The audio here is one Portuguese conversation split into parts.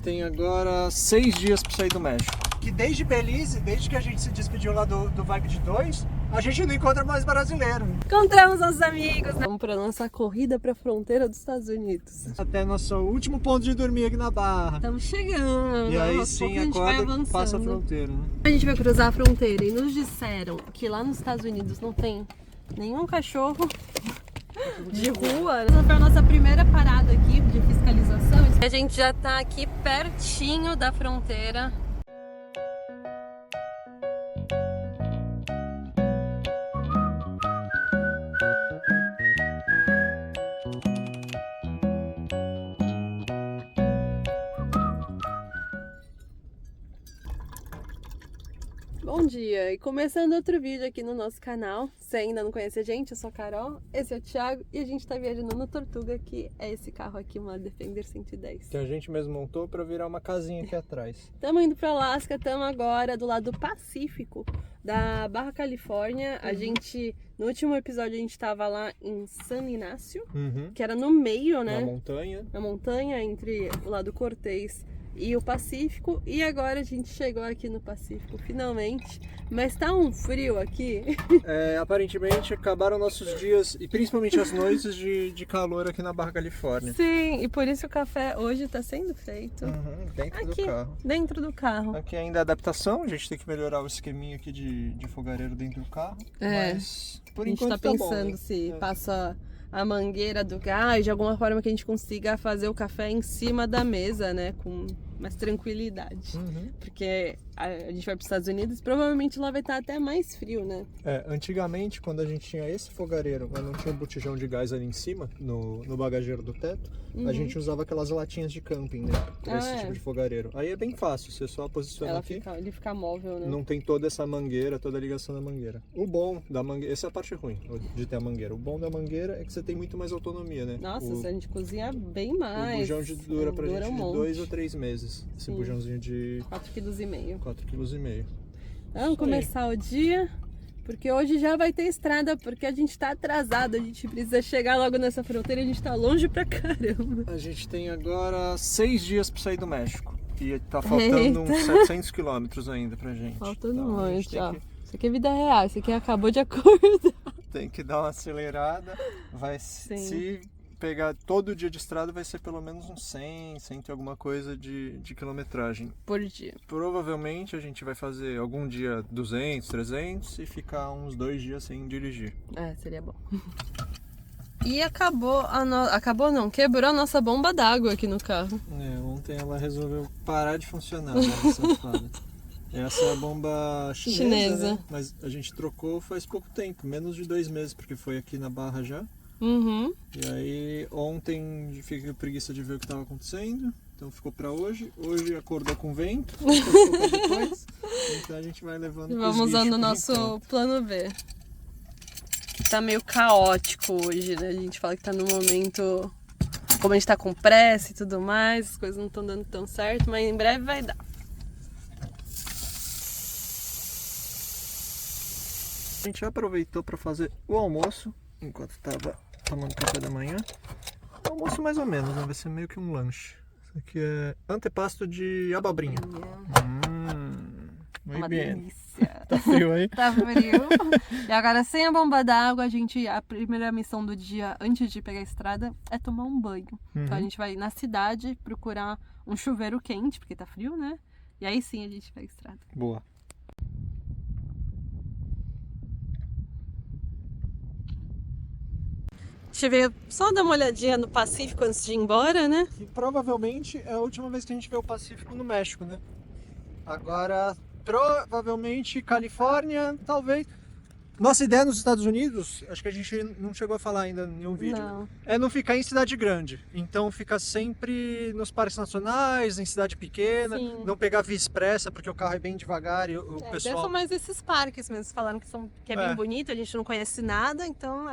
tem agora 6 dias para sair do México. Que desde Belize, desde que a gente se despediu lá do Vibe de 2, a gente não encontra mais brasileiro. Encontramos nossos amigos, né? Vamos para nossa corrida para a fronteira dos Estados Unidos. Até nosso último ponto de dormir aqui na Barra. Estamos chegando. E aí aos poucos sim, a gente vai acorda, avançando. passa a fronteira, né? A gente vai cruzar a fronteira e nos disseram que lá nos Estados Unidos não tem nenhum cachorro de rua. Essa foi a nossa primeira parada aqui de fiscalização. A gente já tá aqui pertinho da fronteira. Bom dia! E começando outro vídeo aqui no nosso canal. Se ainda não conhece a gente, eu sou a Carol, esse é o Thiago e a gente tá viajando no Tortuga, que é esse carro aqui, uma Defender 110. Que a gente mesmo montou para virar uma casinha aqui atrás. Estamos indo para Alasca, estamos agora do lado do Pacífico da Barra Califórnia. A gente, no último episódio, a gente tava lá em San Inácio, que era no meio, né? Na montanha. Na montanha, entre o lado Cortez e o Pacífico, e agora a gente chegou aqui no Pacífico finalmente, mas tá um frio aqui. Aparentemente acabaram nossos dias e principalmente as noites de calor aqui na Barra Califórnia. Sim, e por isso o café hoje tá sendo feito Dentro aqui do carro. dentro do carro. Aqui ainda é adaptação, a gente tem que melhorar o esqueminha aqui de fogareiro dentro do carro. Mas por A gente enquanto tá bom, pensando né? se passa a mangueira do gás, de alguma forma que a gente consiga fazer o café em cima da mesa, né, com mais tranquilidade. Porque a gente vai para os Estados Unidos, provavelmente lá vai estar até mais frio, né? Antigamente, quando a gente tinha esse fogareiro, mas não tinha um botijão de gás ali em cima, no bagageiro do teto, a gente usava aquelas latinhas de camping, né? Pra esse tipo de fogareiro. Aí é bem fácil, você só posiciona aqui. Ele fica móvel, né? Não tem toda essa mangueira, toda a ligação da mangueira. O bom da mangueira, essa é a parte ruim de ter a mangueira. O bom da mangueira é que você tem muito mais autonomia, né? Nossa, se a gente cozinha bem mais. O bujão dura pra gente um de monte. 2 ou 3 meses. Esse bujãozinho de 4,5 kg. 4,5 kg. Vamos começar o dia, porque hoje já vai ter estrada, porque a gente tá atrasado, a gente precisa chegar logo nessa fronteira, a gente tá longe pra caramba. A gente tem agora 6 dias pra sair do México. E tá faltando uns 700 quilômetros ainda pra gente. Faltando Então, muito, ó. Isso aqui é vida real, isso aqui acabou de acordar. Tem que dar uma acelerada. Se pegar todo dia de estrada, vai ser pelo menos uns 100 e alguma coisa de quilometragem. Por dia. Provavelmente a gente vai fazer algum dia 200, 300 e ficar uns 2 dias sem dirigir. Seria bom. E acabou não, quebrou a nossa bomba d'água aqui no carro. Ontem ela resolveu parar de funcionar, né, safada. Essa é a bomba chinesa. Né? Mas a gente trocou faz pouco tempo, menos de 2 meses, porque foi aqui na Barra já. E aí ontem fiquei com preguiça de ver o que estava acontecendo, então ficou para hoje. Hoje acordou com vento, depois, então a gente vai levando. Vamos usando o nosso plano B. Tá meio caótico hoje, né? A gente fala que tá num momento, como a gente tá com pressa e tudo mais, as coisas não estão dando tão certo, mas em breve vai dar. A gente aproveitou para fazer o almoço enquanto estava tomando café da manhã. Almoço mais ou menos, né? Vai ser meio que um lanche. Isso aqui é antepasto de abobrinha. Uma bem. delícia. Tá frio aí? Tá frio. E agora, sem a bomba d'água, a primeira missão do dia antes de pegar a estrada é tomar um banho. Então a gente vai na cidade procurar um chuveiro quente, porque tá frio, né? E aí sim a gente pega a estrada. Boa. A gente veio só dar uma olhadinha no Pacífico antes de ir embora, né? E provavelmente é a última vez que a gente vê o Pacífico no México, né? Agora, provavelmente Califórnia, talvez. Nossa ideia nos Estados Unidos, acho que a gente não chegou a falar ainda em nenhum vídeo, Não. é não ficar em cidade grande. Então fica sempre nos parques nacionais, em cidade pequena, não pegar via expressa, porque o carro é bem devagar e o pessoal... São mais esses parques mesmo, falaram que é bem bonito, a gente não conhece nada, então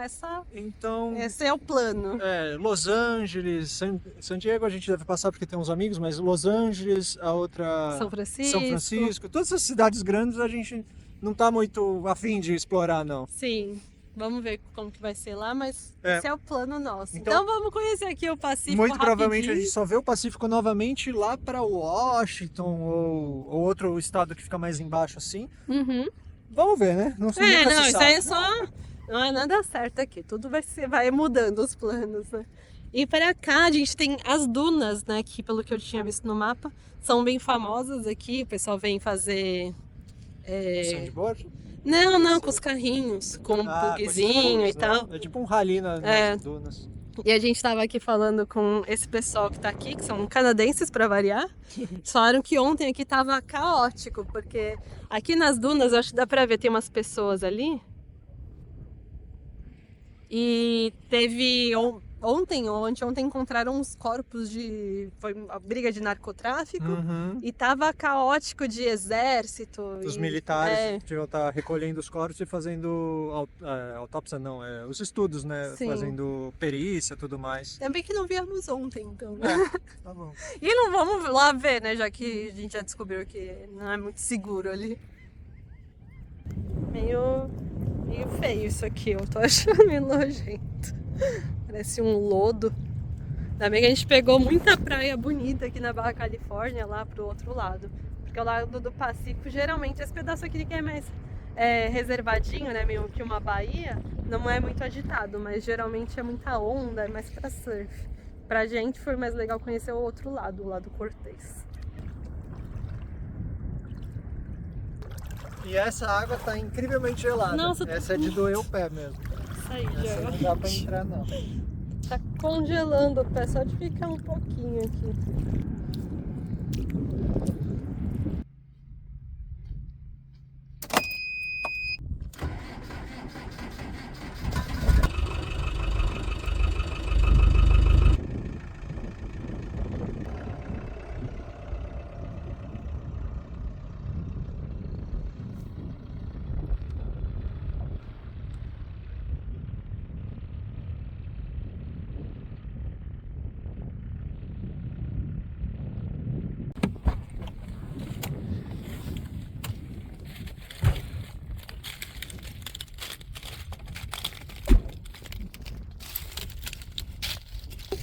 esse é o plano. Los Angeles, San Diego a gente deve passar porque tem uns amigos, mas Los Angeles, a outra... São Francisco. Todas essas cidades grandes a gente não tá muito afim de explorar, não. Sim. Vamos ver como que vai ser lá, mas É. esse é o plano nosso. Então, Então vamos conhecer aqui o Pacífico muito provavelmente a rapidinho. gente só vê o Pacífico novamente lá para Washington ou outro estado que fica mais embaixo assim. Uhum. Vamos ver, né? Não, nunca se Não, isso sabe. aí é só... Não é nada certo aqui, tudo vai mudando os planos, né? E para cá a gente tem as dunas, né? Que pelo que eu tinha visto no mapa, são bem famosas aqui. O pessoal vem fazer... Sandboard? Não, com os carrinhos, com um bugzinho e tal. É tipo um rally nas dunas. E a gente tava aqui falando com esse pessoal que tá aqui, que são canadenses pra variar. Eles falaram que ontem aqui tava caótico, porque aqui nas dunas, eu acho que dá pra ver, tem umas pessoas ali. E teve ontem ou anteontem encontraram uns corpos foi uma briga de narcotráfico. Uhum. E tava caótico de exército. Os militares deviam estar recolhendo os corpos e fazendo autópsia, não, os estudos, né? Sim. Fazendo perícia e tudo mais. Também que não viemos ontem, então. Tá bom. E não vamos lá ver, né? Já que a gente já descobriu que não é muito seguro ali. Meio feio isso aqui, eu tô achando meio nojento. Parece um lodo. Ainda bem que a gente pegou muita praia bonita aqui na Barra Califórnia, lá pro outro lado. Porque o lado do Pacífico, geralmente, esse pedaço aqui que é mais reservadinho, né? Meio que uma baía, não é muito agitado, mas geralmente é muita onda, é mais pra surf. Pra gente foi mais legal conhecer o outro lado, o lado Cortez. E essa água tá incrivelmente gelada. Nossa, essa é de doer o pé mesmo. Isso aí, Essa não dá pra entrar, não. Tá congelando o pé só de ficar um pouquinho aqui.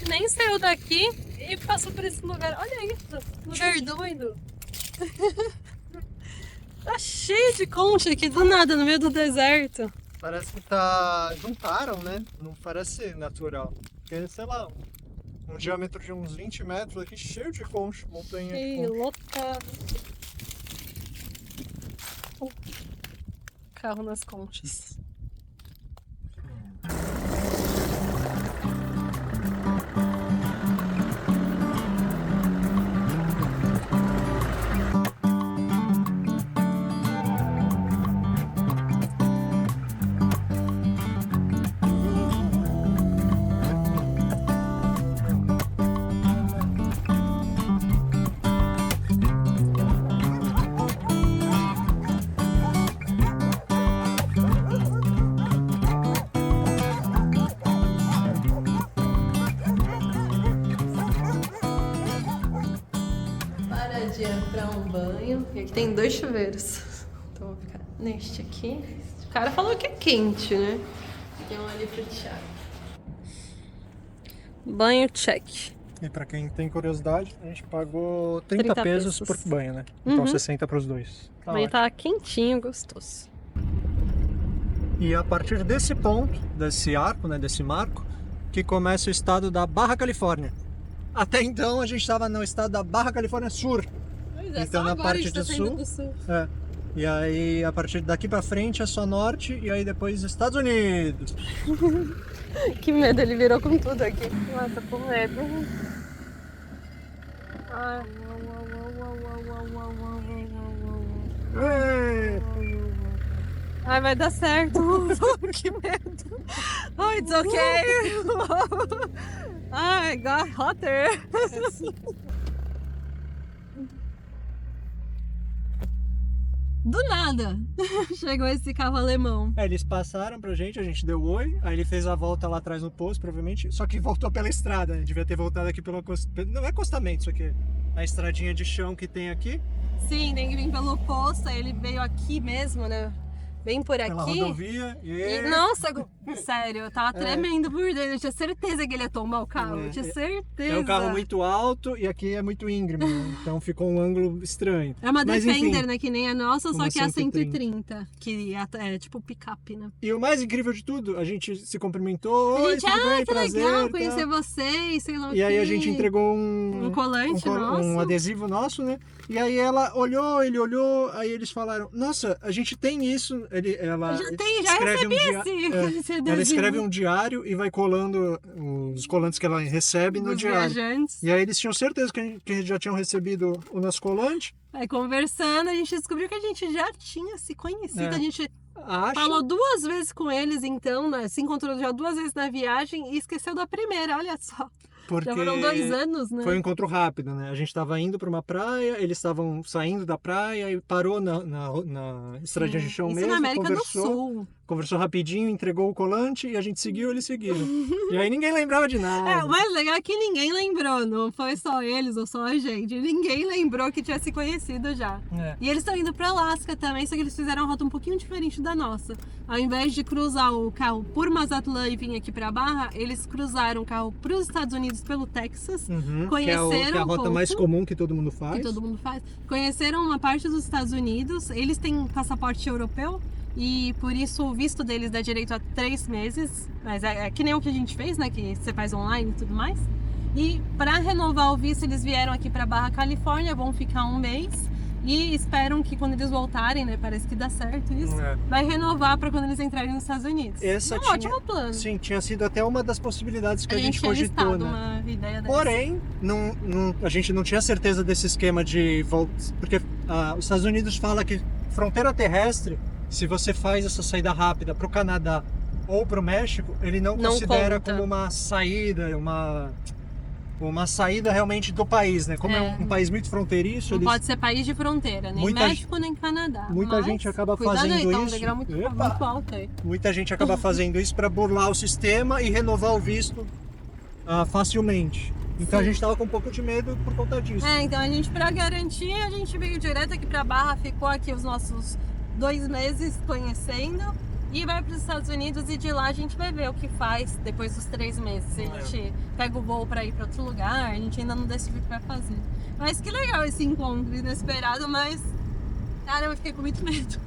Nem saiu daqui e passou por esse lugar. Olha isso, lugar doido. Tá cheio de concha aqui do nada, no meio do deserto. Parece que juntaram, né? Não parece natural. Porque, sei lá, um diâmetro de uns 20 metros aqui, cheio de concha, montanha de Que concha. lotado. Carro nas conchas. Pra um banho. E aqui tem 2 chuveiros. Então vou ficar neste aqui. O cara falou que é quente, né? Tem um ali pro Thiago. Banho check. E pra quem tem curiosidade, a gente pagou 30 pesos por banho, né? Então 60 pros dois. O banho tá quentinho, gostoso. E a partir desse ponto, desse arco, né, desse marco, que começa o estado da Barra Califórnia. Até então a gente estava no estado da Barra Califórnia Sur. Então na parte do sul. É. E aí a partir daqui pra frente é só norte e aí depois Estados Unidos. Que medo, ele virou com tudo aqui. Nossa, com medo. Ai, vai dar certo. Que medo. Oh, it's okay. I got hotter. Do nada, chegou esse carro alemão. Eles passaram pra gente, a gente deu oi, aí ele fez a volta lá atrás no posto, provavelmente, só que voltou pela estrada, né? Devia ter voltado aqui pelo acostamento. Não é acostamento isso aqui, a estradinha de chão que tem aqui. Sim, tem que vir pelo posto, aí ele veio aqui mesmo, né? bem por pela aqui. rodovia. E, nossa, sério, eu tava tremendo por dentro. Eu tinha certeza que ele ia tombar o carro. Eu tinha certeza. É um carro muito alto e aqui é muito íngreme, né? Então ficou um ângulo estranho. É uma Mas, Defender, enfim, né? Que nem a nossa, só uma que é a 130. 130. Que é tipo picape, né? E o mais incrível de tudo, a gente se cumprimentou. A Oi, gente, tudo bem? que Prazer, legal tal. conhecer vocês, sei lá o E aí a quê. gente entregou um colante um nosso. adesivo nosso, né? E aí ela olhou, ele olhou, aí eles falaram, nossa, a gente tem isso. Ela Já escreve recebi esse ela adesivo. escreve um diário e vai colando os colantes que ela recebe no Dos diário. viajantes. E aí eles tinham certeza que já tinham recebido o nosso colante. Aí conversando, a gente descobriu que a gente já tinha se conhecido. É. A gente Acho. falou 2 vezes com eles, então, né? Se encontrou já 2 vezes na viagem e esqueceu da primeira, olha só. Porque Já foram 2 anos, né? foi um encontro rápido, né? A gente estava indo para uma praia, eles estavam saindo da praia e parou na estradinha de chão Isso mesmo, na América do conversou, Sul. conversou rapidinho, entregou o colante e a gente seguiu, eles seguiram. E aí ninguém lembrava de nada. O mais legal é que ninguém lembrou, não foi só eles ou só a gente. Ninguém lembrou que tinha se conhecido já. É. E eles estão indo para Alasca também, só que eles fizeram uma rota um pouquinho diferente da nossa. Ao invés de cruzar o carro por Mazatlan e vir aqui para Barra, eles cruzaram o carro para os Estados Unidos pelo Texas, Uhum, conheceram que é a um rota pouco, mais comum que todo mundo faz. que todo mundo faz. Conheceram uma parte dos Estados Unidos, eles têm passaporte europeu e por isso o visto deles dá direito a 3 meses, mas é que nem o que a gente fez, né, que você faz online e tudo mais. E para renovar o visto, eles vieram aqui para Barra Califórnia, vão ficar 1 mês e esperam que quando eles voltarem, né, parece que dá certo isso, É. vai renovar para quando eles entrarem nos Estados Unidos. Essa Um tinha- ótimo plano. Sim, tinha sido até uma das possibilidades que a gente tinha cogitou, listado né? uma ideia dessa. Porém, a gente não tinha certeza desse esquema de volta, porque os Estados Unidos fala que fronteira terrestre, se você faz essa saída rápida para o Canadá ou para o México, ele não considera conta. como uma saída, uma saída realmente do país, né? Como é um país muito fronteiriço, Não eles, pode ser país de fronteira, nem Muita México nem Canadá. muita Mas, gente acaba cuidado fazendo aí, tá um isso. degrau muito Epa! alto aí. muita gente acaba fazendo isso para burlar o sistema e renovar o visto facilmente. Então a gente estava com um pouco de medo por conta disso. Então a gente, pra garantir, a gente veio direto aqui pra Barra, ficou aqui os nossos 2 meses conhecendo e vai para os Estados Unidos e de lá a gente vai ver o que faz depois dos 3 meses. Se a gente pega o voo para ir para outro lugar, a gente ainda não decidiu o que vai fazer. Mas que legal esse encontro inesperado, mas cara, eu fiquei com muito medo.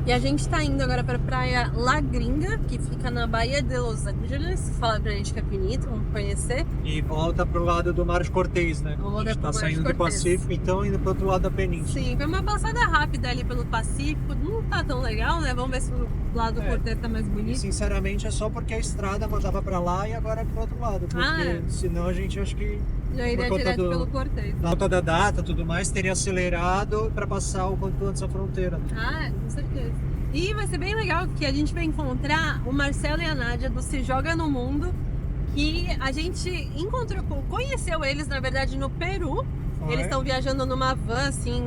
E a gente tá indo agora pra praia La Gringa, que fica na Baía de Los Angeles. Fala pra gente que é bonito, vamos conhecer. E volta pro lado do Mar de Cortez, né? Vamos A gente pro tá Mar de saindo do Cortez. Pacífico, então indo pro outro lado da península. Sim, foi uma passada rápida ali pelo Pacífico. Não tá tão legal, né? Vamos ver se o lado do Cortez tá mais E bonito. sinceramente é só porque a estrada mandava pra lá e agora é pro outro lado. Porque senão a gente acho que Já iria por conta direto pelo Cortez. na alta da data e tudo mais, teria acelerado para passar o quanto antes a fronteira. Com certeza. E vai ser bem legal que a gente vai encontrar o Marcelo e a Nádia do Se Joga no Mundo, que a gente conheceu eles, na verdade, no Peru. Foi. Eles estão viajando numa van, assim,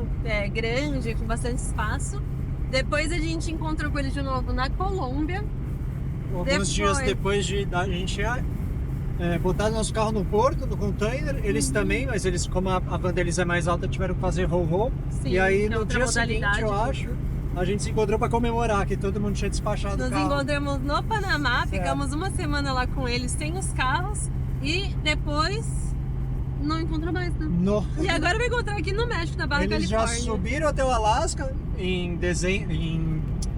grande, com bastante espaço. Depois a gente encontrou com eles de novo na Colômbia. Alguns dias depois de a gente botar nosso carro no porto, no container, eles também, mas eles, como a van deles é mais alta, tiveram que fazer roll-roll. Sim, E aí que é no outra dia seguinte, modalidade, eu acho, a gente se encontrou para comemorar que todo mundo tinha despachado Nos o carro. encontramos no Panamá, ficamos uma semana lá com eles sem os carros e depois não encontrou mais, né? E agora vai encontrar aqui no México, na Barra Eles Califórnia. já subiram até o Alasca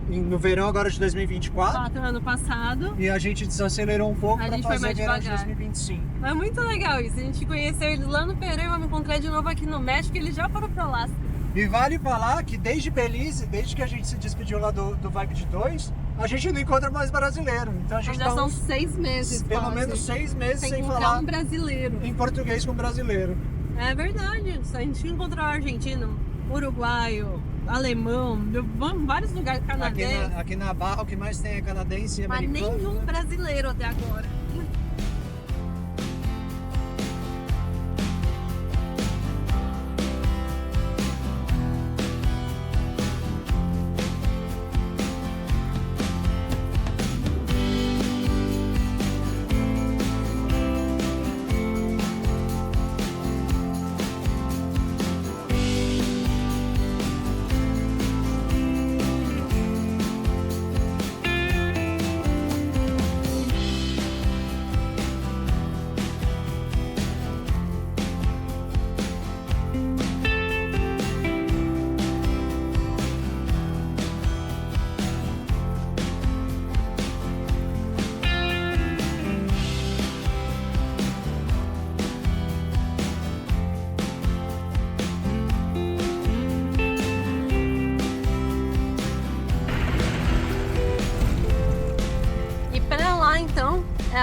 no verão agora de 2024 ano passado. e a gente desacelerou um pouco A para gente foi fazer mais verão de devagar. 2025. É muito legal isso. A gente conheceu eles lá no Peru e vamos encontrar de novo aqui no México. Eles já foram pra lá. E vale falar que desde Belize, desde que a gente se despediu lá do Vibe de 2, a gente não encontra mais brasileiro. Então a gente Já tá são uns, 6 meses. pelo quase. menos 6 meses sem encontrar falar um brasileiro. em português com brasileiro. É verdade. A gente encontrou argentino, uruguaio, alemão, vários lugares, canadense. Aqui na Barra o que mais tem é canadense e Mas americano. nenhum né? brasileiro até agora.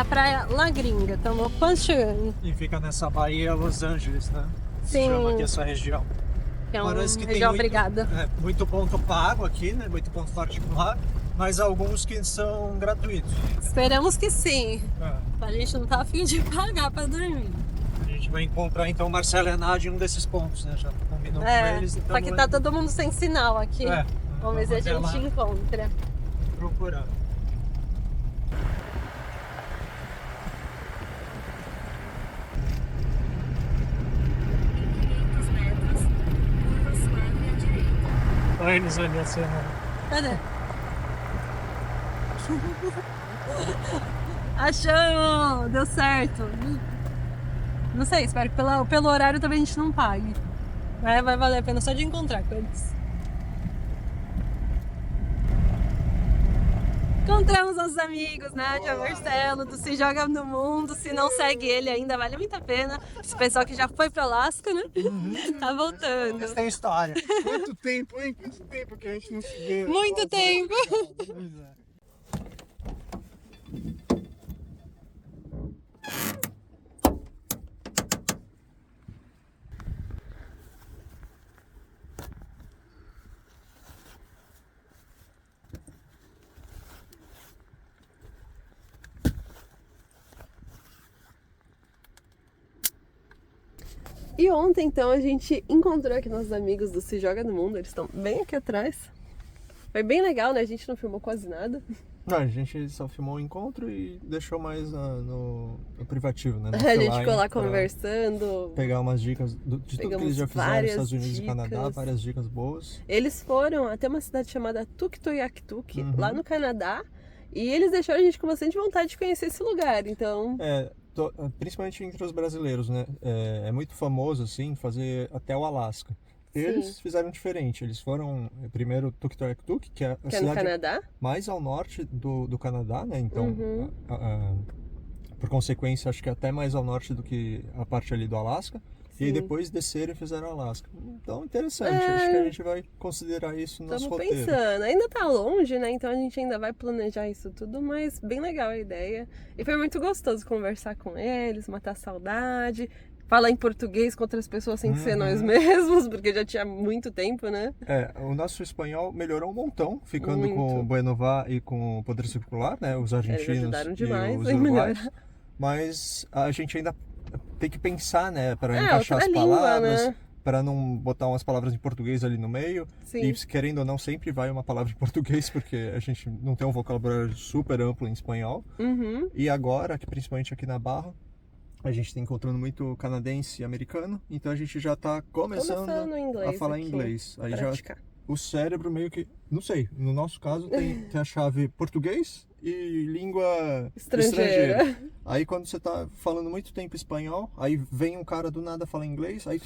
na praia La Gringa. Estamos quase chegando. E fica nessa Baía Los Angeles, né? Sim. Se chama aqui essa região. Que é uma Parece que tem região muito, obrigada. Muito ponto pago aqui, né? Muito ponto particular, mas alguns que são gratuitos. Esperamos que sim. É. A gente não tá afim de pagar pra dormir. A gente vai encontrar então Marcelo e Enad em um desses pontos, né? Já combinou com eles. Então só que tá todo mundo sem sinal aqui. Vamos ver se a gente encontra. Procurar. Olha eles ali a cena. Cadê? Achamos! Deu certo! Não sei, espero que pelo horário também a gente não pague. Vai valer a pena só de encontrar com eles. Encontramos nossos amigos, Nádia, Marcelo, do Se Joga no Mundo. Se não segue ele ainda, vale muito a pena. Esse pessoal que já foi pro Alasca, né? Tá voltando. Eles têm história. Quanto tempo, hein? Quanto tempo que a gente não se vê. Muito tempo! Pois é. E ontem, então, a gente encontrou aqui nossos amigos do Se Joga no Mundo. Eles estão bem aqui atrás. Foi bem legal, né? A gente não filmou quase nada. Não, a gente só filmou o encontro e deixou mais no privativo, né? A gente ficou lá conversando. Pegar umas dicas de tudo que eles já fizeram nos Estados Unidos e Canadá, várias dicas boas. Eles foram até uma cidade chamada Tuktoyaktuk, lá no Canadá. E eles deixaram a gente com bastante vontade de conhecer esse lugar, então... Principalmente entre os brasileiros, né? É muito famoso, assim, fazer até o Alasca. Eles fizeram diferente. Eles foram primeiro Tuktoyaktuk, que é a cidade no Canadá? Mais ao norte do Canadá, né? Então, por consequência, acho que até mais ao norte do que a parte ali do Alasca. Sim. E aí depois desceram e fizeram Alasca. Então, interessante. Acho que a gente vai considerar isso no nosso roteiro. Estamos pensando. Ainda tá longe, né? Então a gente ainda vai planejar isso tudo, mas bem legal a ideia. E foi muito gostoso conversar com eles, matar a saudade, falar em português com outras pessoas sem ser nós mesmos, porque já tinha muito tempo, né? O nosso espanhol melhorou um montão, ficando com o Buenová e com o Poder Circular, né? Os argentinos eles ajudaram demais, e os uruguaios. Mas a gente ainda tem que pensar, né? Para encaixar as palavras, né? Para não botar umas palavras em português ali no meio. Sim. E querendo ou não, sempre vai uma palavra em português, porque a gente não tem um vocabulário super amplo em espanhol. E agora, que principalmente aqui na Barra, a gente está encontrando muito canadense e americano, então a gente já está começando a falar inglês. Aí já o cérebro meio que, não sei, no nosso caso tem a chave português e língua estrangeira. Aí quando você tá falando muito tempo espanhol, aí vem um cara do nada falar inglês, aí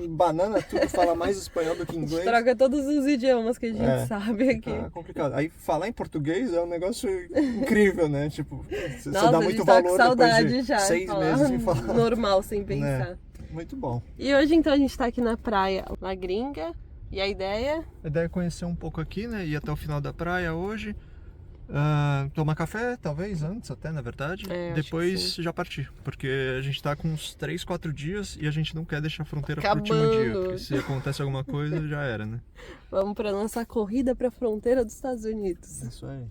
banana tudo, fala mais espanhol do que inglês. Troca todos os idiomas que a gente sabe aqui. É complicado. Aí falar em português é um negócio incrível, né? Tipo, você Nossa, dá muito valor saudade depois de já, 6 meses sem falar. Normal, sem pensar. Né? Muito bom. E hoje então a gente tá aqui na praia La Gringa. E a ideia? A ideia é conhecer um pouco aqui, né? Ir até o final da praia hoje. Tomar café, talvez, antes até, na verdade. Depois já partir. Porque a gente tá com uns 3, 4 dias e a gente não quer deixar a fronteira pro último dia. Porque se acontece alguma coisa, já era, né? Vamos pra nossa corrida pra fronteira dos Estados Unidos. Isso aí.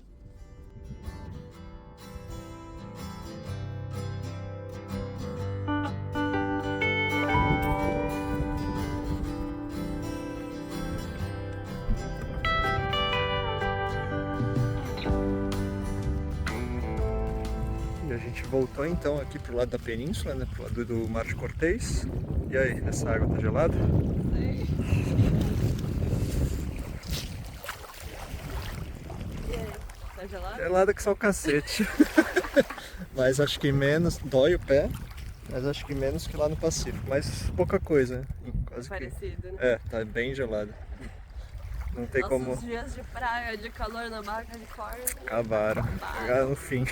A gente voltou então aqui pro lado da península, né? Pro lado do Mar de Cortez. E aí, essa água tá gelada? Sim. E aí, tá gelada? Gelada que só o cacete. Mas acho que menos, dói o pé, mas acho que menos que lá no Pacífico. Mas pouca coisa, né? Quase parecido, né? Tá bem gelada. Não tem como. Nossos dias de praia, de calor na Barra Califórnia. Acabaram. Chegaram no fim.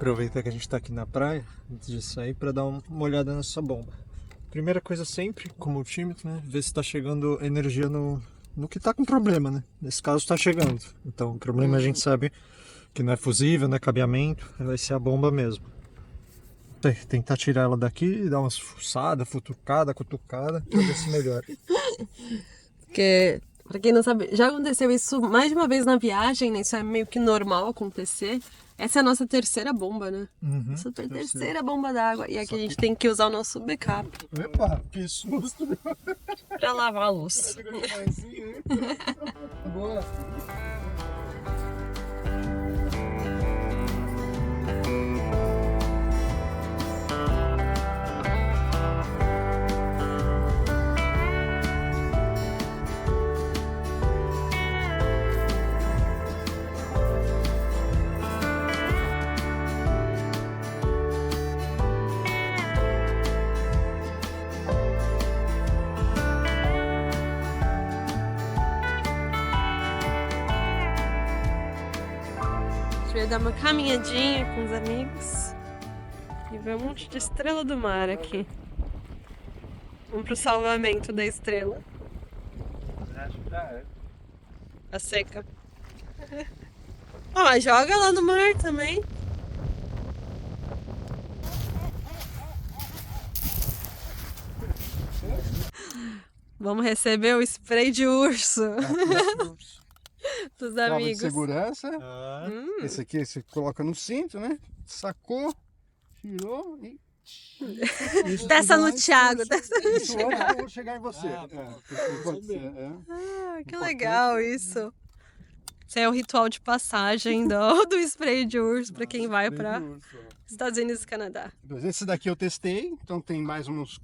Aproveitar que a gente tá aqui na praia, antes de sair, para dar uma olhada nessa bomba. Primeira coisa sempre, com o multímetro, né? Ver se tá chegando energia no que tá com problema, né? Nesse caso tá chegando. Então o problema a gente sabe que não é fusível, não é cabeamento, vai ser a bomba mesmo. Tentar tirar ela daqui, dar umas fuçadas, futucada, cutucada, pra ver se melhora. Porque, pra quem não sabe, já aconteceu isso mais de uma vez na viagem, né? Isso é meio que normal acontecer. Essa é a nossa terceira bomba, né? Nossa terceira bomba d'água. E aqui a gente tem que usar o nosso backup. Epa, que susto! Pra lavar a luz. Boa! A gente vai dar uma caminhadinha com os amigos e ver um monte de estrela do mar aqui. Vamos pro salvamento da estrela. A seca. Ó, joga lá no mar também. Vamos receber o spray de urso dos Prova de amigos. segurança. Esse aqui você coloca no cinto, né? Sacou, tirou e... Desça no Thiago, desça no Isso antes eu vou chegar em você. Pode ser, Ah, que legal isso. Esse é o ritual de passagem do spray de urso para quem vai para Estados Unidos e Canadá. Esse daqui eu testei, então tem mais uns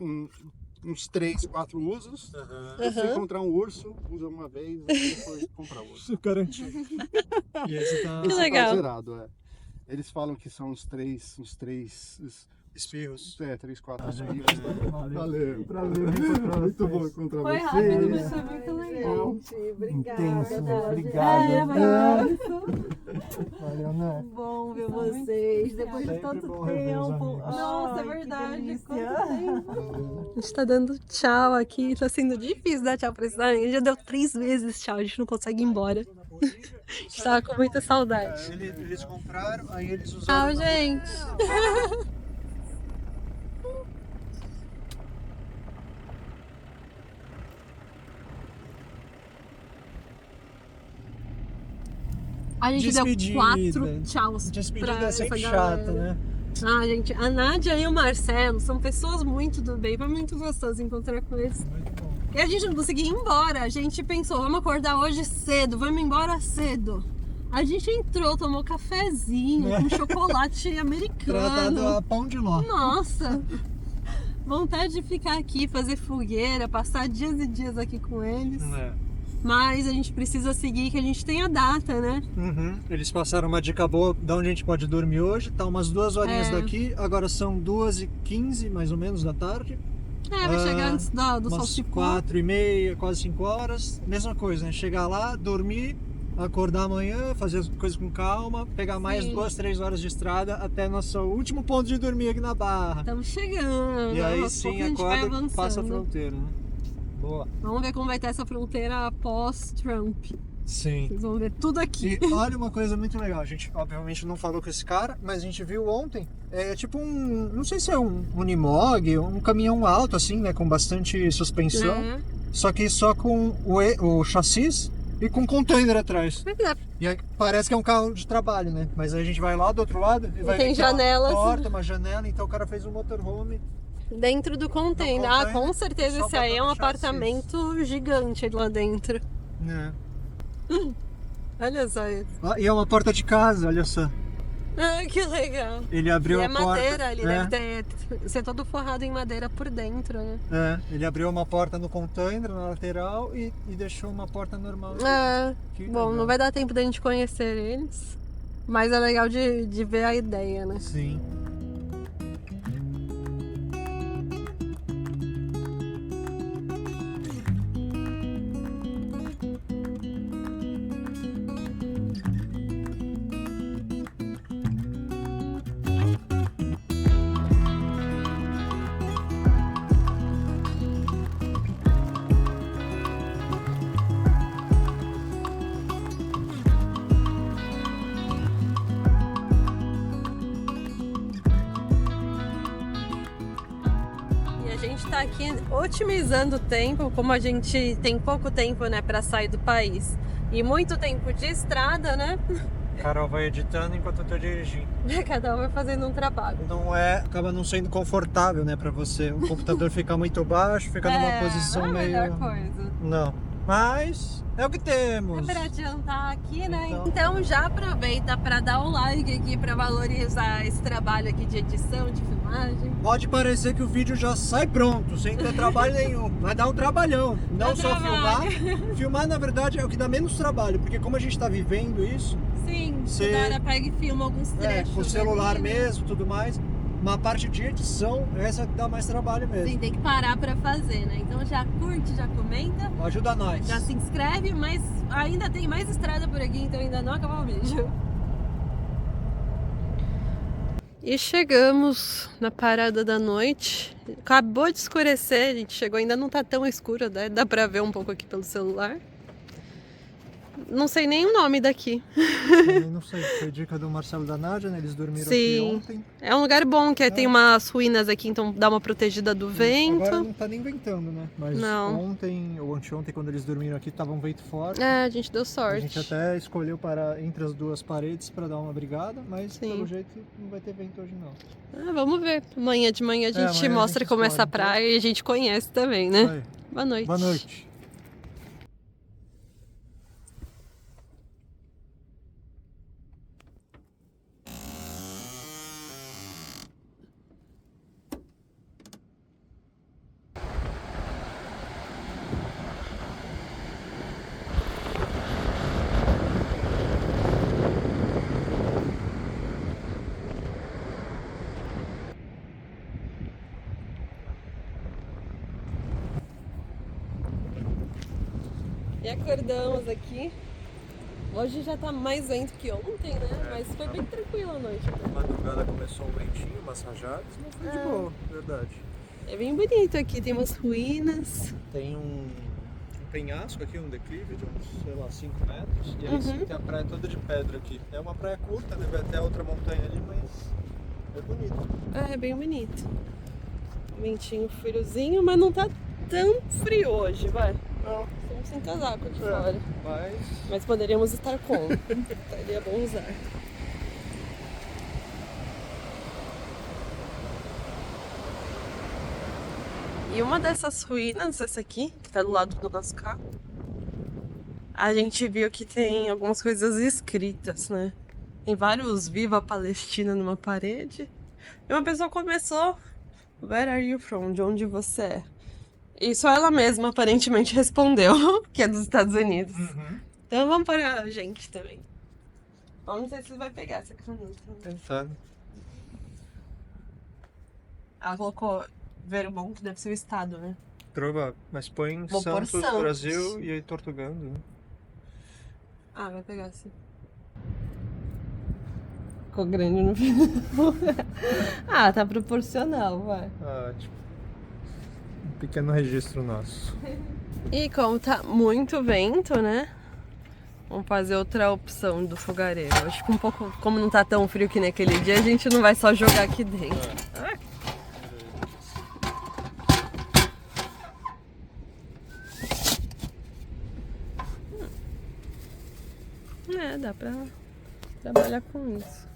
3, 4 usos. Se você encontrar um urso, usa uma vez e depois compra outro. Garantido. E esse tá... Que Esse legal. tá zerado, é. Eles falam que são uns três espirros. 3, 4 espirros. Valeu, prazer. Muito bom encontrar Foi vocês. rápido, mas foi muito legal. Obrigado. Valeu, né? Bom ver vocês depois de Sempre tanto bom rever os tempo. amigos. Nossa, é Ai, que verdade. delícia. Quanto tempo. A gente tá dando tchau aqui. Tá sendo difícil dar tchau pra esse amigo. Já deu 3 vezes tchau. A gente não consegue ir embora. A gente tava com muita saudade. Eles compraram, aí eles usaram. Tchau, gente. A gente Despedida. deu 4 tchauz Despedida pra é essa sempre galera. chata, né? Ah, gente, a Nádia e o Marcelo são pessoas muito do bem. Foi muito gostoso encontrar com eles. Muito bom. E a gente não conseguia ir embora. A gente pensou, vamos acordar hoje cedo, vamos embora cedo. A gente entrou, tomou cafezinho com chocolate Tratado americano. a pão de ló. Nossa! Vontade de ficar aqui, fazer fogueira, passar dias e dias aqui com eles. É. Mas a gente precisa seguir que a gente tem a data, né? Eles passaram uma dica boa de onde a gente pode dormir hoje. Tá umas 2 horinhas daqui. Agora são 2h15 mais ou menos da tarde. É, vai chegar antes do sol Umas se pôr. 4h30, quase 5 horas. Mesma coisa, né? Chegar lá, dormir, acordar amanhã, fazer as coisas com calma, pegar mais Sim. 2, 3 horas de estrada até nosso último ponto de dormir aqui na Barra. Estamos chegando. E aí aos poucos sim a gente vai acorda e passa a avançando. fronteira, né? Boa. Vamos ver como vai estar essa fronteira pós-Trump. Sim. Vocês vão ver tudo aqui. E olha uma coisa muito legal, a gente obviamente não falou com esse cara, mas a gente viu ontem, é tipo não sei se é um Unimog, um caminhão alto assim, né, com bastante suspensão, É. só que só com o chassis e com container atrás. Pois é. E aí parece que é um carro de trabalho, né, mas aí a gente vai lá do outro lado e vai tem ver que é uma janelas. porta, uma janela, então o cara fez um motorhome. Dentro do container. No Ah, container, com certeza só esse aí é um botando chassis. apartamento gigante lá dentro. Né. Olha só isso. Ah, e é uma porta de casa, olha só. Ah, que legal. Ele abriu E é a porta. madeira, ele é. deve ser todo forrado em madeira por dentro, né? É, ele abriu uma porta no container, na lateral, e deixou uma porta normal. É, Que bom, legal. não vai dar tempo da gente conhecer eles, mas é legal de ver a ideia, né? Sim. aqui otimizando o tempo, como a gente tem pouco tempo, né, pra sair do país e muito tempo de estrada, né? Carol vai editando enquanto eu tô dirigindo. Cada um vai fazendo um trabalho. Acaba não sendo confortável, né, pra você. O computador fica muito baixo, fica numa posição não é a meio... melhor coisa. Não. Mas é o que É temos. pra adiantar aqui, né? Então já aproveita pra dar um like aqui, pra valorizar esse trabalho aqui de edição, de filmagem. Pode parecer que o vídeo já sai pronto, sem ter trabalho nenhum. Vai dar um trabalhão. Não só trabalho. filmar. Filmar, na verdade, é o que dá menos trabalho. Porque como a gente tá vivendo isso, Sim, Cê- toda hora pega e filma alguns trechos. com o celular ali, né? mesmo, tudo mais, uma parte de edição, essa que dá mais trabalho mesmo. Sim, tem que parar pra fazer, né? Então já curte, já comenta, Ajuda nós. já se inscreve, mas ainda tem mais estrada por aqui, então ainda não acabou o vídeo. E chegamos na parada da noite. Acabou de escurecer, a gente chegou, ainda não tá tão escuro, né? Dá pra ver um pouco aqui pelo celular. Não sei nem o nome daqui. Eu não sei, foi dica do Marcelo da Nádia, né? Eles dormiram aqui Sim. ontem. É um lugar bom, que tem umas ruínas aqui, então dá uma protegida do vento. Agora não tá nem ventando, né? Mas Não. ontem ou anteontem, quando eles dormiram aqui, tava um vento forte. É, a gente deu A sorte. gente até escolheu parar entre as duas paredes para dar uma brigada, mas Sim. pelo jeito não vai ter vento hoje não. Ah, vamos ver. Amanhã de manhã a gente amanhã a mostra gente como é essa explora, então. praia e a gente conhece também, né? Aí. Boa noite. Boa noite. E acordamos aqui. Hoje já tá mais vento que ontem, né? Mas foi bem tranquilo a noite. A madrugada começou um ventinho, umas rajadas, mas foi de boa, verdade. É bem bonito aqui, tem umas ruínas. Tem um penhasco aqui, um declive de uns, sei lá, 5 metros. E aí sim, tem a praia toda de pedra aqui. É uma praia curta, deve até outra montanha ali, mas é bonito. É bem bonito. Ventinho friozinho, mas não tá tão frio hoje, vai. Não, Estamos sem casaco aqui fora. mas Poderíamos estar com. Seria bom usar. E uma dessas ruínas, essa aqui, que tá do lado do nosso carro, a gente viu que tem algumas coisas escritas, né? Tem vários Viva Palestina numa parede. E uma pessoa começou: Where are you from? De onde você é? E só ela mesma aparentemente respondeu que é dos Estados Unidos. Então vamos para a gente também. Vamos ver se vai pegar essa caneta. tentando. Ela colocou Vermont, deve ser o estado, né? Provável, mas põe Vou pôr Santos, Santos. Brasil e aí Tortugando, né? Ah, vai pegar sim. Ficou grande no final. Ah, tá proporcional, vai. Ótimo. Um pequeno registro nosso. E como tá muito vento, né? Vamos fazer outra opção do fogareiro. Acho que um pouco, como não tá tão frio que naquele dia, a gente não vai só jogar aqui dentro. É, dá pra trabalhar com isso.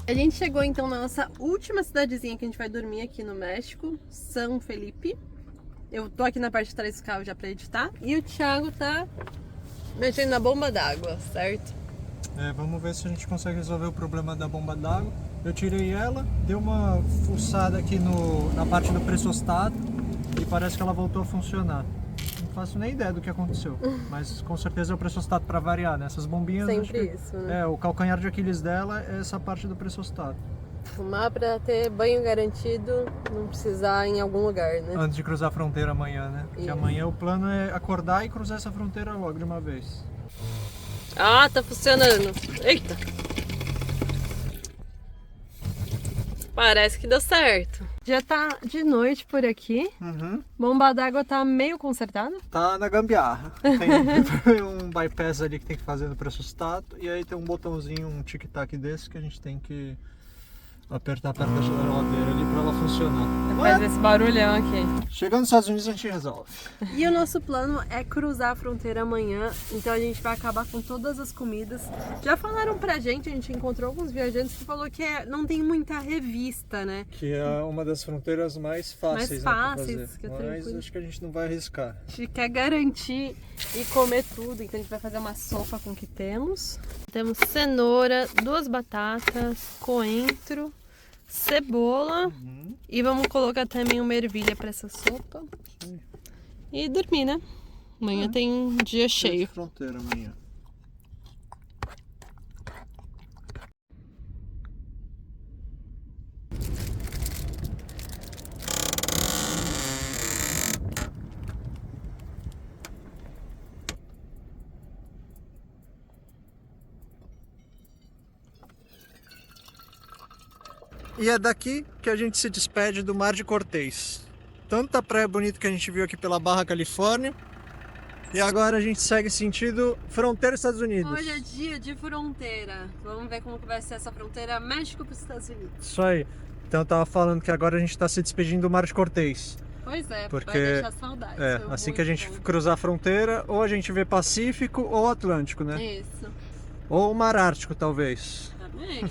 A gente chegou então na nossa última cidadezinha que a gente vai dormir aqui no México, São Felipe. Eu tô aqui na parte de trás do carro já pra editar. E o Thiago tá mexendo na bomba d'água, certo? Vamos ver se a gente consegue resolver o problema da bomba d'água. Eu tirei ela, dei uma fuçada aqui na parte do pressostato e parece que ela voltou a funcionar. Não faço nem ideia do que aconteceu, mas com certeza é o pressostato para variar, né? Essas bombinhas... Sempre isso, né? O calcanhar de Aquiles dela é essa parte do pressostato. Fumar pra ter banho garantido, não precisar ir em algum lugar, né? Antes de cruzar a fronteira amanhã, né? Porque Isso. amanhã o plano é acordar e cruzar essa fronteira logo de uma vez. Ah, tá funcionando. Eita! Parece que deu certo. Já tá de noite por aqui. Bomba d'água tá meio consertada. Tá na gambiarra. Tem um bypass ali que tem que fazer no pressostato. E aí tem um botãozinho, um tic-tac desse que a gente tem que apertar perto da geladeira ali pra ela funcionar. Faz esse barulhão aqui. Chegando nos Estados Unidos a gente resolve. E o nosso plano é cruzar a fronteira amanhã, então a gente vai acabar com todas as comidas. Já falaram pra gente, a gente encontrou alguns viajantes que falou que não tem muita revista, né? Que é uma das fronteiras mais fáceis, Mais né, fáceis, pra fazer. que é Mas tranquilo. acho que a gente não vai arriscar. A gente quer garantir e comer tudo, então a gente vai fazer uma sopa com o que temos. Temos cenoura, 2 batatas, coentro, cebola e vamos colocar também uma ervilha para essa sopa. Sim. E dormir, né? Amanhã tem um dia cheio. Fronteira amanhã. E é daqui que a gente se despede do Mar de Cortez. Tanta praia bonita que a gente viu aqui pela Barra Califórnia. E agora a gente segue sentido fronteira Estados Unidos. Hoje é dia de fronteira. Vamos ver como que vai ser essa fronteira México para os Estados Unidos. Isso aí. Então eu tava falando que agora a gente tá se despedindo do Mar de Cortez. Pois é, Porque vai deixar saudades. Foi assim muito que a gente bom. cruzar a fronteira, ou a gente vê Pacífico ou Atlântico, né? Isso. Ou o Mar Ártico, talvez. Também.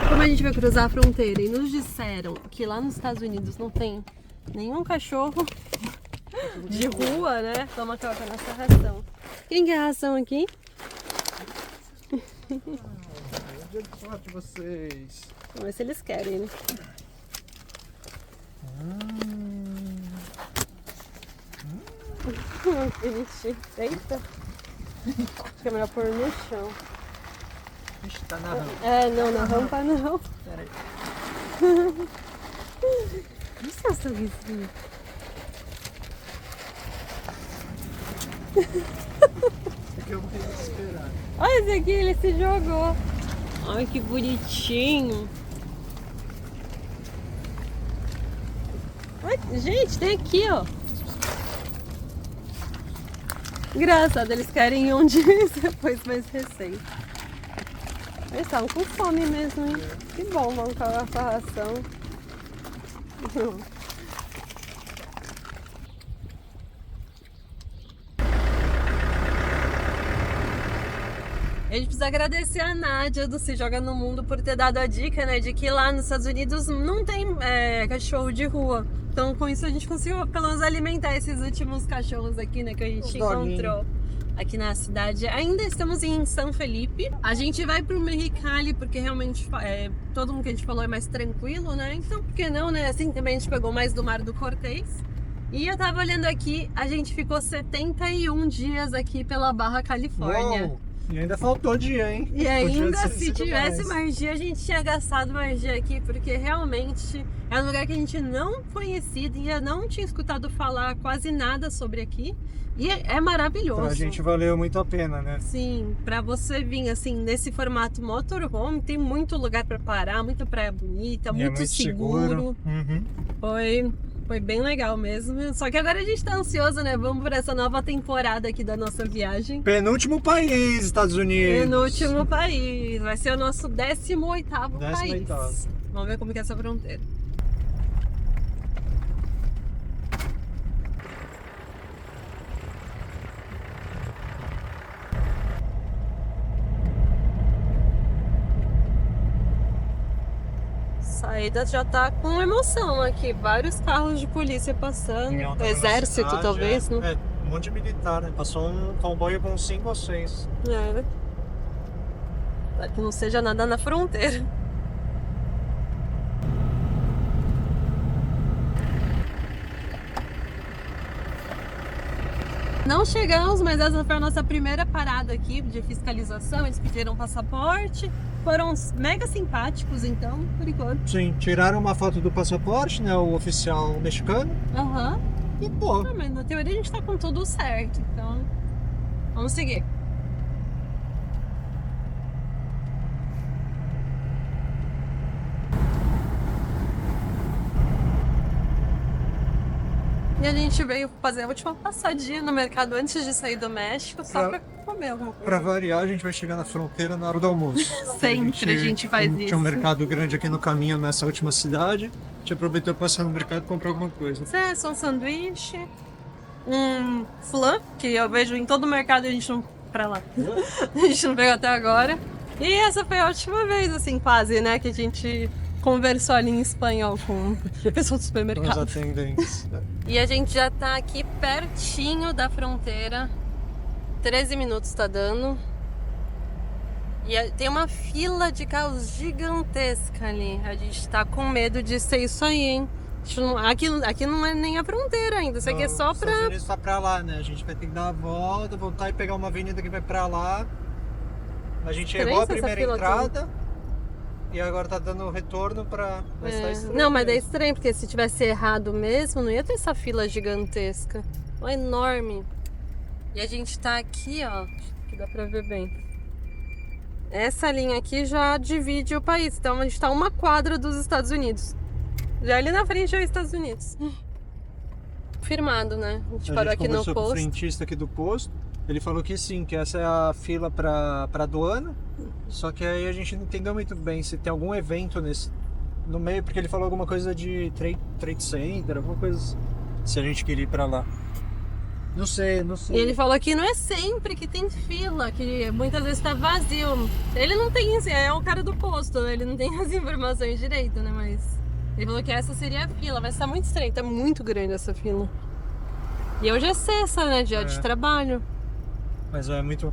Como a gente vai cruzar a fronteira e nos disseram que lá nos Estados Unidos não tem nenhum cachorro de rua, né? Toma aquela pra nossa ração. Quem quer a ração aqui? Dia de sorte vocês. Vamos ver se eles querem, né? Que bonitinho. Eita. Acho que é melhor pôr no chão. Ixi, tá na rampa. É, não, na rampa não. Pera aí. Olha o seu sorrisinho. Isso aqui eu vou ter que esperar. Olha esse aqui, ele se jogou. Ai, que bonitinho. Ai, gente, tem aqui, ó. Engraçado, eles querem um dia depois mais recente. Eles estavam com fome mesmo, hein? Que bom, vamos acabar essa ração. A gente precisa agradecer a Nádia do Se Joga no Mundo por ter dado a dica, né, de que lá nos Estados Unidos não tem cachorro de rua. Então com isso a gente conseguiu pelo menos alimentar esses últimos cachorros aqui, né, que a gente encontrou aqui na cidade. Ainda estamos em São Felipe. A gente vai pro Mexicali porque realmente todo mundo que a gente falou é mais tranquilo, né? Então por que não, né? Assim também a gente pegou mais do Mar do Cortez. E eu tava olhando aqui, a gente ficou 71 dias aqui pela Barra Califórnia. Uou! E ainda faltou dia, hein? E ainda Podia se sido tivesse mais dia, a gente tinha gastado mais dia aqui, porque realmente é um lugar que a gente não conhecia e não tinha escutado falar quase nada sobre aqui. E é maravilhoso. Pra gente valeu muito a pena, né? Sim, pra você vir assim, nesse formato motorhome, tem muito lugar pra parar, muita praia bonita, E muito, é seguro. Uhum. Foi bem legal mesmo. Só que agora a gente tá ansioso, né? Vamos para essa nova temporada aqui da nossa viagem. Penúltimo país, Estados Unidos. Penúltimo país. Vai ser o nosso 18º país. 18º. Vamos ver como que é essa fronteira. Aí já tá com emoção aqui. Vários carros de polícia passando. Em alta Exército, velocidade, talvez, não? um monte de militar, né? Passou um comboio com 5 ou 6. É. Para que não seja nada na fronteira. Não chegamos, mas essa foi a nossa primeira parada aqui de fiscalização. Eles pediram passaporte, foram mega simpáticos, então, por enquanto. Sim, tiraram uma foto do passaporte, né? O oficial mexicano. Aham. E pô, Ah, mas na teoria a gente tá com tudo certo, então vamos seguir. E a gente veio fazer a última passadinha no mercado antes de sair do México, só pra comer alguma coisa. pra variar, a gente vai chegar na fronteira na hora do almoço. Sempre a gente faz isso. Tinha um mercado grande aqui no caminho, nessa última cidade. A gente aproveitou para passar no mercado e comprar alguma coisa. Isso é só um sanduíche, um flan, que eu vejo em todo mercado e a gente não... Pra lá. A gente não pegou até agora. E essa foi a última vez, assim, quase, né, que a gente conversou ali em espanhol com a pessoa do Os supermercado. atendentes. E a gente já tá aqui pertinho da fronteira. 13 minutos tá dando. E tem uma fila de carros gigantesca ali. A gente tá com medo de ser isso aí, hein? Aqui não é nem a fronteira ainda. Isso aqui é só Os pra... Estados Unidos tá pra lá, né? A gente vai ter que dar uma volta, voltar e pegar uma avenida que vai pra lá. A gente errou a Estranho essa primeira fila entrada e agora tá dando retorno pra... Mas tá estranho Não, mas é mesmo. estranho, porque se tivesse errado mesmo, não ia ter essa fila gigantesca. Ela é enorme. E a gente tá aqui, ó, que dá pra ver bem. Essa linha aqui já divide o país. Então a gente tá a uma quadra dos Estados Unidos. Já ali na frente é os Estados Unidos. Confirmado, né? A gente parou aqui no conversou com o posto. frentista aqui do posto. Ele falou que sim, que essa é a fila pra aduana. Só que aí a gente não entendeu muito bem se tem algum evento no meio, porque ele falou alguma coisa de trade center, alguma coisa assim, se a gente queria ir pra lá. Não sei. E ele falou que não é sempre que tem fila, que muitas vezes tá vazio. Ele não tem, assim, é o cara do posto, né? Ele não tem as informações direito, né? Mas ele falou que essa seria a fila, mas tá muito estranho, tá muito grande essa fila. E hoje é sexta, né? Dia de trabalho. Mas é muito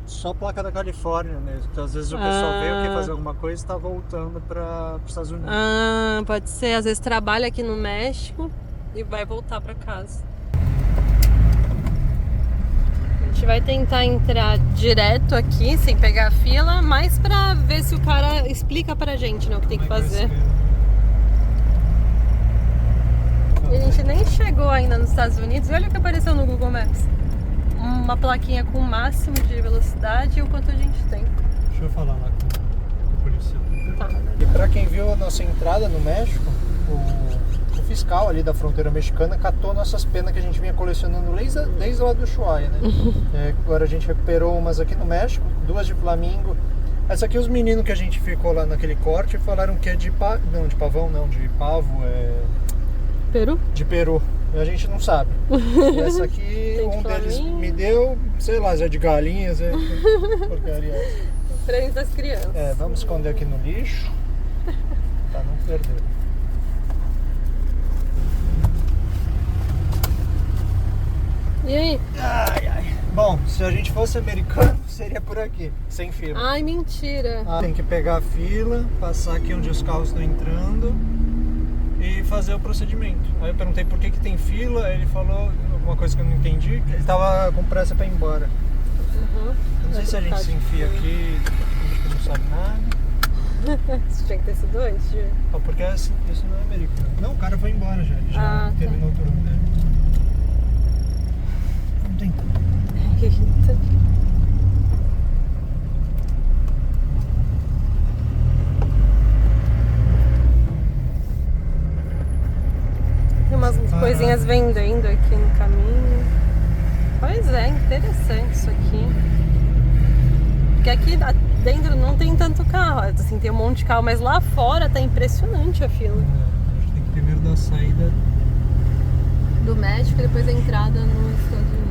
só placa da Califórnia mesmo. Então, às vezes o pessoal veio aqui fazer alguma coisa e tá voltando para os Estados Unidos. Ah, pode ser. Às vezes trabalha aqui no México e vai voltar pra casa. A gente vai tentar entrar direto aqui, sem pegar a fila, mas pra ver se o cara explica pra gente, né, o que tem que fazer. E a gente nem chegou ainda nos Estados Unidos. Olha o que apareceu no Google Maps. Uma plaquinha com o máximo de velocidade e o quanto a gente tem. Deixa eu falar lá com o policial. Tá. E pra quem viu a nossa entrada no México, o fiscal ali da fronteira mexicana catou nossas penas que a gente vinha colecionando desde lá do Ushuaia, né? Agora a gente recuperou umas aqui no México, 2 de flamingo. Essa aqui os meninos que a gente ficou lá naquele corte falaram que é de pavão não, de pavo, Peru? de peru. E a gente não sabe. E essa aqui, um deles me deu, sei lá, é de galinhas, porcaria. Três das crianças. Vamos esconder aqui no lixo, pra não perder. E aí? Bom, se a gente fosse americano, seria por aqui, sem fila. Ai, mentira. Tem que pegar a fila, passar aqui onde os carros estão entrando e fazer o procedimento. Aí eu perguntei por que tem fila, aí ele falou alguma coisa que eu não entendi, que ele tava com pressa pra ir embora. Uhum. Não sei se a gente se enfia aqui, a gente não sabe nada. Isso tinha que ter sido antes, Gil. Porque isso não é americano. Não, o cara foi embora já, ele já terminou o turno dele. Vamos tentar. Eita. Tem umas coisinhas vendendo aqui no caminho. Pois é, interessante isso aqui. Porque aqui dentro não tem tanto carro, assim, tem um monte de carro, mas lá fora tá impressionante a fila. A gente tem que primeiro dar a saída Do México e depois a entrada nos Estados Unidos.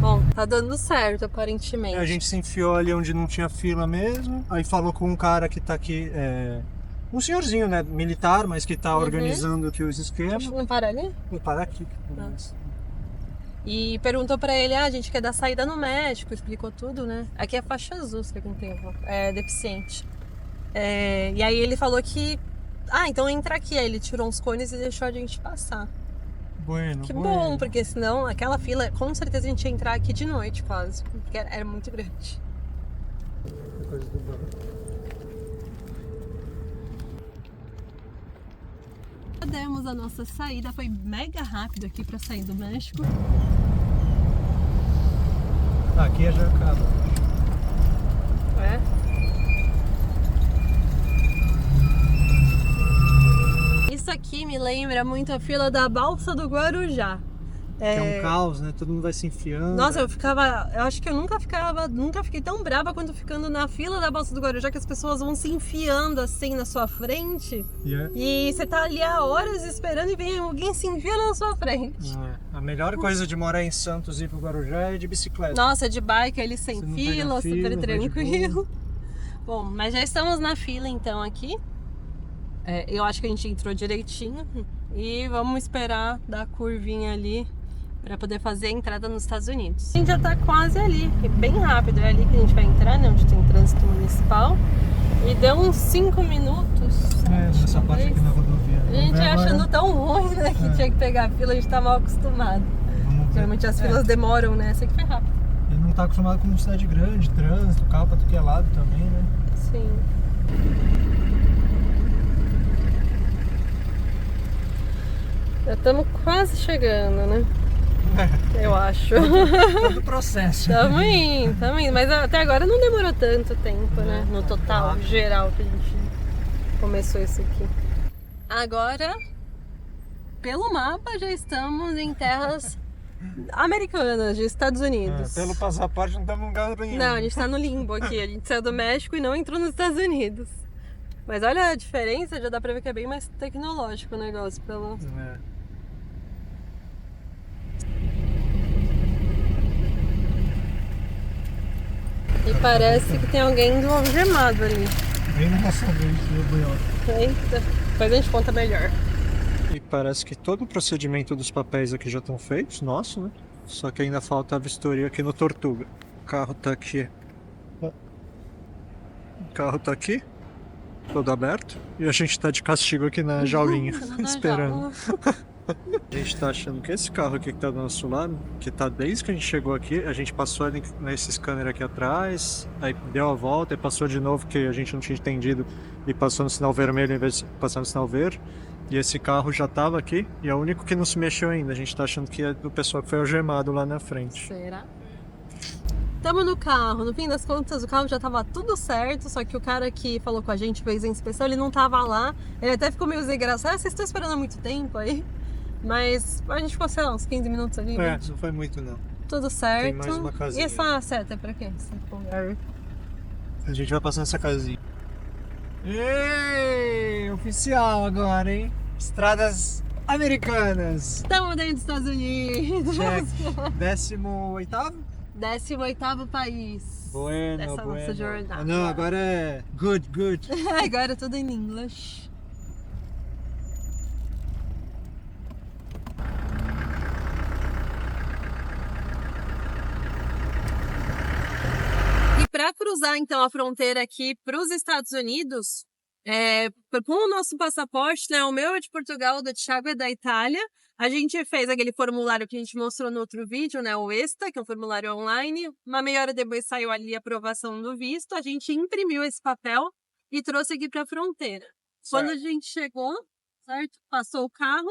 Bom, tá dando certo aparentemente. A gente se enfiou ali onde não tinha fila mesmo. Aí falou com um cara que tá aqui um senhorzinho, né, militar, mas que tá organizando aqui os esquemas. Não para ali? Vou parar aqui. E perguntou pra ele, a gente quer dar saída no México, explicou tudo, né? Aqui é faixa azul, se não tem, é deficiente. E aí ele falou que, então entra aqui. Aí ele tirou uns cones e deixou a gente passar. Bueno, Que bom, porque senão aquela fila, com certeza a gente ia entrar aqui de noite quase, porque era muito grande. Coisa do banco. Demos a nossa saída, foi mega rápido aqui pra sair do México. Aqui já acaba. Isso aqui me lembra muito a fila da Balsa do Guarujá. Que é um caos, né? Todo mundo vai se enfiando. Nossa, eu acho que eu nunca fiquei tão brava quanto ficando na fila da Balsa do Guarujá, que as pessoas vão se enfiando assim na sua frente. E você tá ali há horas esperando e vem alguém se enfiando na sua frente. A melhor coisa de morar em Santos e ir pro Guarujá é de bicicleta. Nossa, de bike, ele sem não fila, pega fila, super vai de tranquilo. Bom, mas já estamos na fila então aqui. Eu acho que a gente entrou direitinho. E vamos esperar dar a curvinha ali para poder fazer a entrada nos Estados Unidos. A gente já tá quase ali, é bem rápido, é ali que a gente vai entrar, né, onde tem trânsito municipal. E deu uns 5 minutos. Nessa parte aqui na rodovia. A gente achando tão ruim, né, que tinha que pegar a fila, a gente tá mal acostumado. Geralmente as filas demoram, né, essa aqui foi rápido. E não tá acostumado com cidade grande, trânsito, carro pra tudo que é lado também, né? Sim. Já estamos quase chegando, né? Eu acho. Todo o processo. Tamo indo, mas até agora não demorou tanto tempo, né? No total, geral, que a gente começou isso aqui. Agora, pelo mapa, já estamos em terras americanas, de Estados Unidos. Pelo passaporte não estamos em lugar nenhum. Não, a gente tá no limbo aqui. A gente saiu do México e não entrou nos Estados Unidos. Mas olha a diferença, já dá pra ver que é bem mais tecnológico o negócio. E parece que tem alguém do algemado ali. Bem na nossa vez, meu boió. Eita, depois a gente conta melhor. E parece que todo o procedimento dos papéis aqui já estão feitos, nosso, né? Só que ainda falta a vistoria aqui no Tortuga. O carro tá aqui. O carro tá aqui, todo aberto. E a gente tá de castigo aqui na jaulinha, esperando. A gente tá achando que esse carro aqui que tá do nosso lado, que tá desde que a gente chegou aqui, a gente passou ali nesse scanner aqui atrás, aí deu a volta e passou de novo, que a gente não tinha entendido, e passou no sinal vermelho em vez de passar no sinal verde. E esse carro já tava aqui, e é o único que não se mexeu ainda. A gente tá achando que é do pessoal que foi algemado lá na frente. Será? Estamos no carro, no fim das contas o carro já tava tudo certo, só que o cara que falou com a gente, fez a inspeção, ele não tava lá. Ele até ficou meio desengraçado, vocês estão esperando há muito tempo aí? Mas a gente ficou, sei lá, uns 15 minutos ali. Não foi muito não. Tudo certo. Tem mais uma casinha. E essa seta é pra quê? A gente vai passar nessa casinha. Ei, oficial agora, hein? Estradas americanas. Estamos dentro dos Estados Unidos. Check. 18º? 18º país. Bueno, dessa nossa jornada. Não, agora é good. Agora é tudo em inglês. E para cruzar então a fronteira aqui para os Estados Unidos, com o nosso passaporte, né? O meu é de Portugal, o do Thiago é da Itália. A gente fez aquele formulário que a gente mostrou no outro vídeo, né? O ESTA, que é um formulário online. Uma meia hora depois saiu ali a aprovação do visto. A gente imprimiu esse papel e trouxe aqui para a fronteira. Certo. Quando a gente chegou, certo? Passou o carro.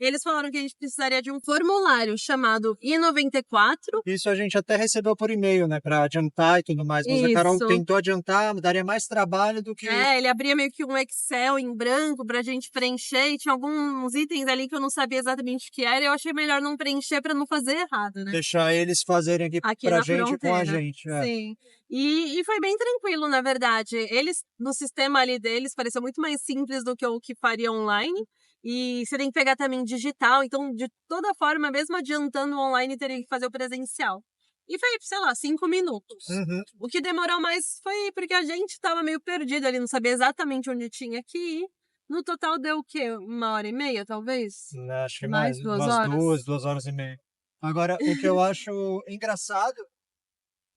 Eles falaram que a gente precisaria de um formulário chamado I-94. Isso a gente até recebeu por e-mail, né? Pra adiantar e tudo mais. Mas a Carol tentou adiantar, daria mais trabalho do que... ele abria meio que um Excel em branco pra gente preencher. E tinha alguns itens ali que eu não sabia exatamente o que era. E eu achei melhor não preencher pra não fazer errado, né? Deixar eles fazerem aqui pra gente fronteira. Com a gente. Sim. E foi bem tranquilo, na verdade. Eles, no sistema ali deles, pareceu muito mais simples do que o que faria online. E você tem que pegar também digital, então de toda forma, mesmo adiantando o online, teria que fazer o presencial. E foi, sei lá, 5 minutos. Uhum. O que demorou mais foi porque a gente tava meio perdido ali, não sabia exatamente onde tinha que ir. No total deu o quê? 1h30, talvez? Acho que Mais mais, 2 umas horas? 2 horas e meia. Agora, o que eu acho engraçado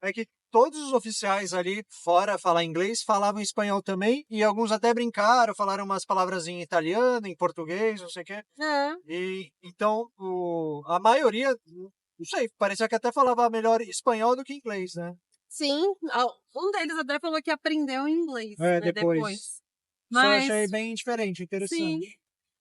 é que todos os oficiais ali, fora falar inglês, falavam espanhol também, e alguns até brincaram, falaram umas palavras em italiano, em português, não sei o quê. É. E então, a maioria, não sei, parecia que até falava melhor espanhol do que inglês, né? Sim, um deles até falou que aprendeu inglês, É, né, depois. Só Mas, achei bem diferente, interessante. sim,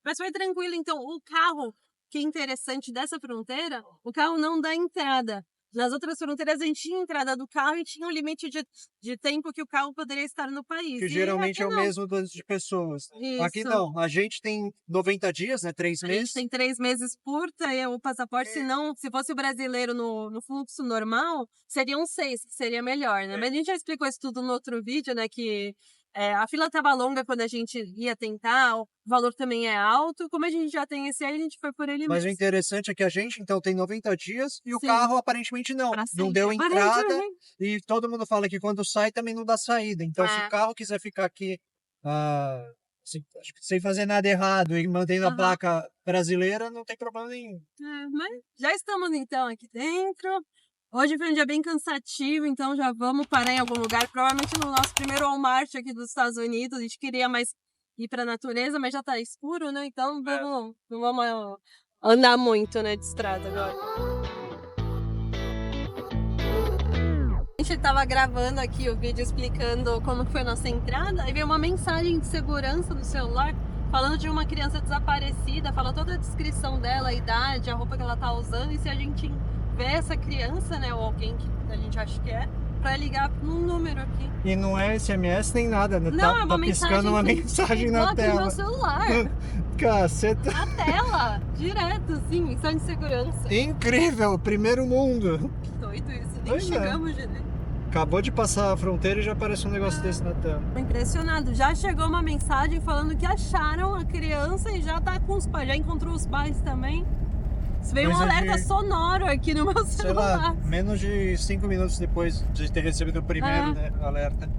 mas foi tranquilo. Então, o carro, que é interessante dessa fronteira, o carro não dá entrada. Nas outras fronteiras, a gente tinha entrada do carro e tinha um limite de tempo que o carro poderia estar no país. Que E geralmente é aqui o não. mesmo de pessoas. Aqui Isso. não, a gente tem 90 dias, né? 3 A meses. gente tem 3 meses por ter o passaporte, senão, se fosse o brasileiro no fluxo normal, seriam 6, que seria melhor, né? Mas a gente já explicou isso tudo no outro vídeo, né? Que a fila estava longa quando a gente ia tentar, o valor também é alto. Como a gente já tem esse aí, a gente foi por ele Mas o mesmo. interessante é que a gente, então, tem 90 dias e o Sim. carro aparentemente não. Pra Não sempre, deu entrada aparentemente. e todo mundo fala que quando sai também não dá saída. Então, se É. o carro quiser ficar aqui sem fazer nada errado e mantendo a Aham. placa brasileira, não tem problema nenhum. Mas já estamos então aqui dentro. Hoje foi um dia bem cansativo, então já vamos parar em algum lugar. Provavelmente no nosso primeiro Walmart aqui dos Estados Unidos. A gente queria mais ir pra natureza, mas já tá escuro, né? Então não vamos andar muito, né, de estrada agora. A gente tava gravando aqui o vídeo explicando como que foi a nossa entrada. Aí veio uma mensagem de segurança no celular falando de uma criança desaparecida, fala toda a descrição dela, a idade, a roupa que ela tá usando, e se a gente vê essa criança, né, ou alguém que a gente acha que é, pra ligar num número aqui. E não é SMS nem nada, né? Não, é uma piscando uma mensagem na aqui no tela. meu celular. Caceta. Na tela, direto, assim, mensagem de segurança. Incrível, primeiro mundo. Que doido isso, nem Pois é. chegamos, gente. Acabou de passar a fronteira e já apareceu um negócio desse na tela. Tô impressionado. Já chegou uma mensagem falando que acharam a criança e já tá com os pais, já encontrou os pais também. Veio um Coisa alerta de- sonoro aqui no meu Sei celular. lá, menos de 5 minutos depois de ter recebido o primeiro, né, alerta.